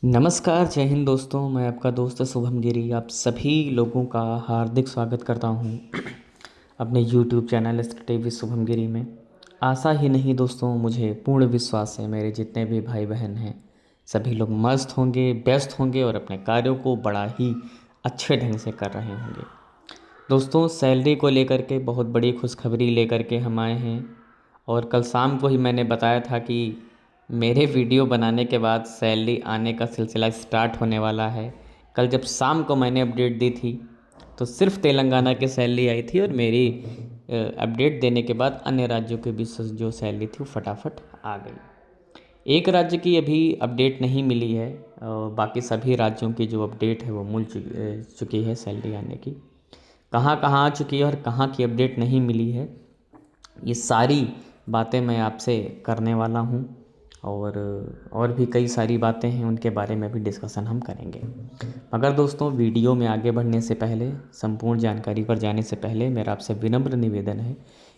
नमस्कार, जय हिंद दोस्तों। मैं आपका दोस्त शुभम गिरी आप सभी लोगों का हार्दिक स्वागत करता हूं अपने यूट्यूब चैनल टीवी शुभम गिरी में। आशा ही नहीं दोस्तों, मुझे पूर्ण विश्वास है मेरे जितने भी भाई बहन हैं सभी लोग मस्त होंगे, व्यस्त होंगे और अपने कार्यों को बड़ा ही अच्छे ढंग से कर रहे होंगे। दोस्तों, सैलरी को लेकर के बहुत बड़ी खुशखबरी लेकर के हम आए हैं। और कल शाम को ही मैंने बताया था कि मेरे वीडियो बनाने के बाद सैलरी आने का सिलसिला स्टार्ट होने वाला है। कल जब शाम को मैंने अपडेट दी थी तो सिर्फ तेलंगाना की सैलरी आई थी और मेरी अपडेट देने के बाद अन्य राज्यों के भी जो सैलरी थी वो फटाफट आ गई। एक राज्य की अभी अपडेट नहीं मिली है और बाकी सभी राज्यों की जो अपडेट है वो मिल चुकी है सैलरी आने की। कहाँ कहाँ आ चुकी है और कहाँ की अपडेट नहीं मिली है, ये सारी बातें मैं आपसे करने वाला हूँ। और भी कई सारी बातें हैं, उनके बारे में भी डिस्कशन हम करेंगे। मगर दोस्तों, वीडियो में आगे बढ़ने से पहले, संपूर्ण जानकारी पर जाने से पहले मेरा आपसे विनम्र निवेदन है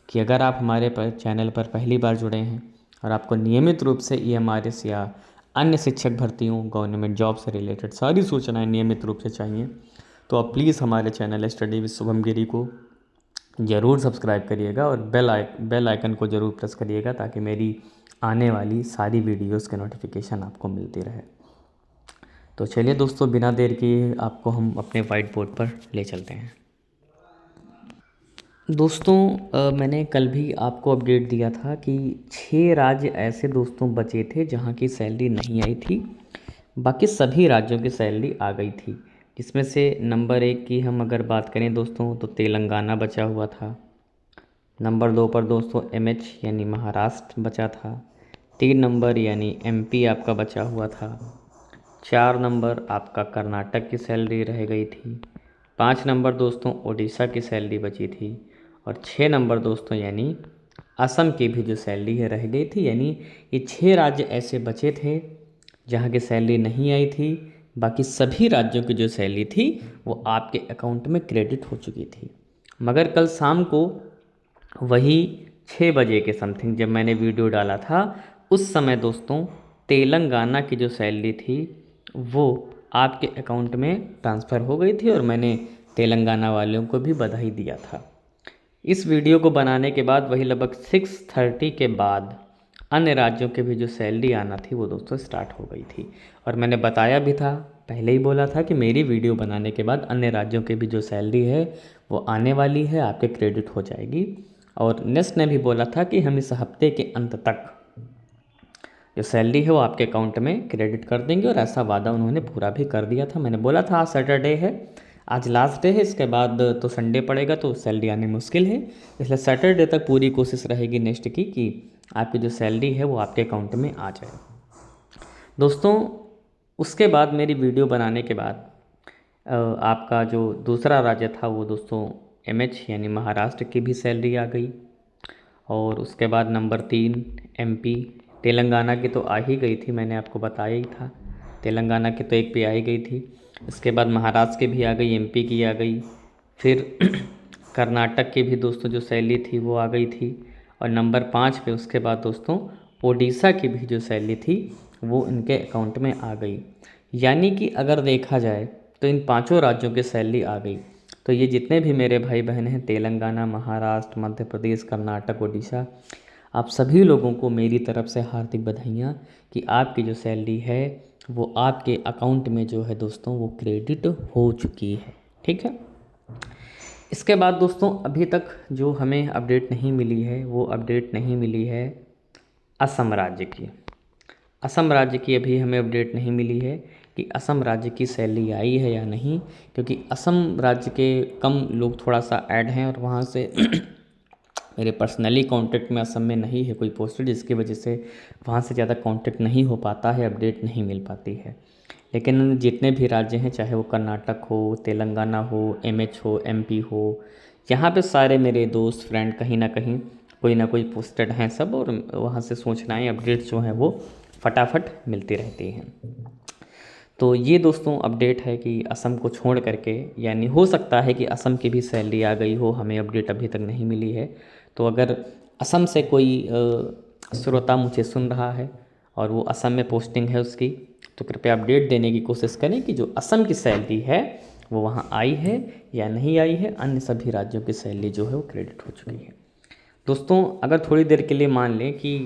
कि अगर आप हमारे चैनल पर पहली बार जुड़े हैं और आपको नियमित रूप से EMRS या अन्य शिक्षक भर्तियों, गवर्नमेंट जॉब से रिलेटेड सारी सूचनाएं नियमित रूप से चाहिए तो आप प्लीज़ हमारे चैनल स्टडी विद शुभम गिरी को ज़रूर सब्सक्राइब करिएगा और बेल आइकन को ज़रूर प्रेस करिएगा ताकि मेरी आने वाली सारी वीडियोस के नोटिफिकेशन आपको मिलती रहे। तो चलिए दोस्तों, बिना देर किए आपको हम अपने वाइट बोर्ड पर ले चलते हैं। दोस्तों, मैंने कल भी आपको अपडेट दिया था कि 6 राज्य ऐसे दोस्तों बचे थे जहां की सैलरी नहीं आई थी। बाकी सभी राज्यों की सैलरी आ गई थी, जिसमें से नंबर 1 की हम अगर बात करें दोस्तों तो तेलंगाना बचा हुआ था। नंबर 2 पर दोस्तों MH यानी महाराष्ट्र बचा था। 3 नंबर यानी MP आपका बचा हुआ था। 4 नंबर आपका कर्नाटक की सैलरी रह गई थी। 5 नंबर दोस्तों उड़ीसा की सैलरी बची थी। और 6 नंबर दोस्तों यानी असम की भी जो सैलरी है रह गई थी। यानी ये 6 राज्य ऐसे बचे थे जहाँ की सैलरी नहीं आई थी। बाकी सभी राज्यों की जो सैलरी थी वो आपके अकाउंट में क्रेडिट हो चुकी थी। मगर कल शाम को वही 6 बजे के समथिंग जब मैंने वीडियो डाला था, उस समय दोस्तों तेलंगाना की जो सैलरी थी वो आपके अकाउंट में ट्रांसफ़र हो गई थी और मैंने तेलंगाना वालों को भी बधाई दिया था। इस वीडियो को बनाने के बाद वही लगभग 6:30 के बाद अन्य राज्यों के भी जो सैलरी आना थी वो दोस्तों स्टार्ट हो गई थी। और मैंने बताया भी था, पहले ही बोला था कि मेरी वीडियो बनाने के बाद अन्य राज्यों के भी जो सैलरी है वो आने वाली है, आपके क्रेडिट हो जाएगी। और नेक्स्ट ने भी बोला था कि हम इस हफ्ते के अंत तक जो सैलरी है वो आपके अकाउंट में क्रेडिट कर देंगे और ऐसा वादा उन्होंने पूरा भी कर दिया था। मैंने बोला था आज सैटरडे है, आज लास्ट डे है, इसके बाद तो संडे पड़ेगा तो सैलरी आनी मुश्किल है, इसलिए सैटरडे तक पूरी कोशिश रहेगी नेक्स्ट की कि आपकी जो सैलरी है वो आपके अकाउंट में आ जाए। दोस्तों, उसके बाद मेरी वीडियो बनाने के बाद आपका जो दूसरा राज्य था वो दोस्तों MH यानी महाराष्ट्र की भी सैलरी आ गई। और उसके बाद नंबर 3 MP, तेलंगाना की तो आ ही गई थी, मैंने आपको बताया ही था, तेलंगाना की तो एक पे आ ही गई थी। इसके बाद महाराष्ट्र की भी आ गई, MP की आ गई, फिर कर्नाटक की भी दोस्तों जो सैलरी थी वो आ गई थी। और नंबर 5 पे उसके बाद दोस्तों उड़ीसा की भी जो सैलरी थी वो इनके अकाउंट में आ गई। यानी कि अगर देखा जाए तो इन पांचों राज्यों की सैलरी आ गई। तो ये जितने भी मेरे भाई बहन हैं तेलंगाना, महाराष्ट्र, मध्य प्रदेश, कर्नाटक, उड़ीसा, आप सभी लोगों को मेरी तरफ से हार्दिक बधाइयाँ कि आपकी जो सैलरी है वो आपके अकाउंट में जो है दोस्तों वो क्रेडिट हो चुकी है। ठीक है। इसके बाद दोस्तों अभी तक जो हमें अपडेट नहीं मिली है वो अपडेट नहीं मिली है असम राज्य की। असम राज्य की अभी हमें अपडेट नहीं मिली है कि असम राज्य की सैलरी आई है या नहीं, क्योंकि असम राज्य के कम लोग थोड़ा सा ऐड हैं और वहाँ से मेरे पर्सनली कांटेक्ट में असम में नहीं है कोई पोस्टेड, जिसकी वजह से वहाँ से ज़्यादा कांटेक्ट नहीं हो पाता है, अपडेट नहीं मिल पाती है। लेकिन जितने भी राज्य हैं, चाहे वो कर्नाटक हो, तेलंगाना हो, MH हो, MP हो, यहाँ पे सारे मेरे दोस्त फ्रेंड कहीं ना कहीं कोई ना कोई पोस्टेड हैं सब, और वहाँ से सूचनाएं अपडेट्स जो हैं वो फटाफट मिलती रहती हैं। तो ये दोस्तों अपडेट है कि असम को छोड़ करके, यानी हो सकता है कि असम की भी सैलरी आ गई हो, हमें अपडेट अभी तक नहीं मिली है। तो अगर असम से कोई श्रोता मुझे सुन रहा है और वो असम में पोस्टिंग है उसकी। तो कृपया अपडेट देने की कोशिश करें कि जो असम की सैलरी है वो वहाँ आई है या नहीं आई है। अन्य सभी राज्यों की सैलरी जो है वो क्रेडिट हो चुकी है। दोस्तों अगर थोड़ी देर के लिए मान लें कि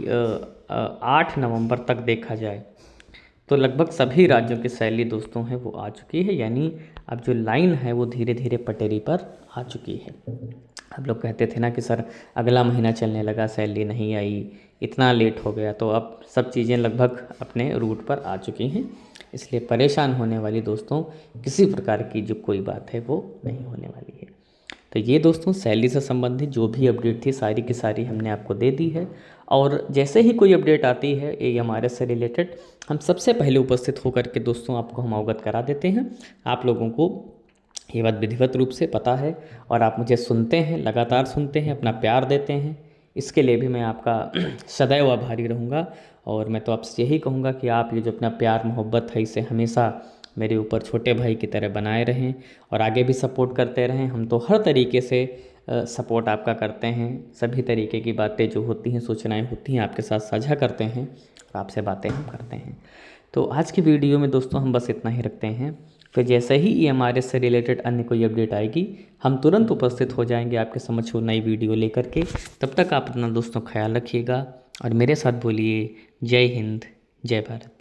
8 नवंबर तक देखा जाए तो लगभग सभी राज्यों की सैलरी दोस्तों है वो आ चुकी है, यानी अब जो लाइन है वो धीरे धीरे पटरी पर आ चुकी है। अब लोग कहते थे ना कि सर अगला महीना चलने लगा सैलरी नहीं आई, इतना लेट हो गया, तो अब सब चीज़ें लगभग अपने रूट पर आ चुकी हैं। इसलिए परेशान होने वाली दोस्तों किसी प्रकार की जो कोई बात है वो नहीं होने वाली है। तो ये दोस्तों सैलरी से संबंधित जो भी अपडेट थी सारी की सारी हमने आपको दे दी है। और जैसे ही कोई अपडेट आती है AMRS से रिलेटेड हम सबसे पहले उपस्थित होकर के दोस्तों आपको हम अवगत करा देते हैं। आप लोगों को ये बात विधिवत रूप से पता है और आप मुझे सुनते हैं, लगातार सुनते हैं, अपना प्यार देते हैं, इसके लिए भी मैं आपका सदैव आभारी रहूँगा। और मैं तो आपसे यही कहूँगा कि आप ये जो अपना प्यार मोहब्बत है इसे हमेशा मेरे ऊपर छोटे भाई की तरह बनाए रहें और आगे भी सपोर्ट करते रहें। हम तो हर तरीके से सपोर्ट आपका करते हैं, सभी तरीके की बातें जो होती हैं, सूचनाएं होती हैं, आपके साथ साझा करते हैं और आपसे बातें हम करते हैं। तो आज की वीडियो में दोस्तों हम बस इतना ही रखते हैं। फिर जैसे ही AMRS से रिलेटेड अन्य कोई अपडेट आएगी हम तुरंत उपस्थित हो जाएंगे आपके समक्ष वो नई वीडियो लेकर के। तब तक आप अपना दोस्तों ख्याल रखिएगा और मेरे साथ बोलिए जय हिंद, जय भारत।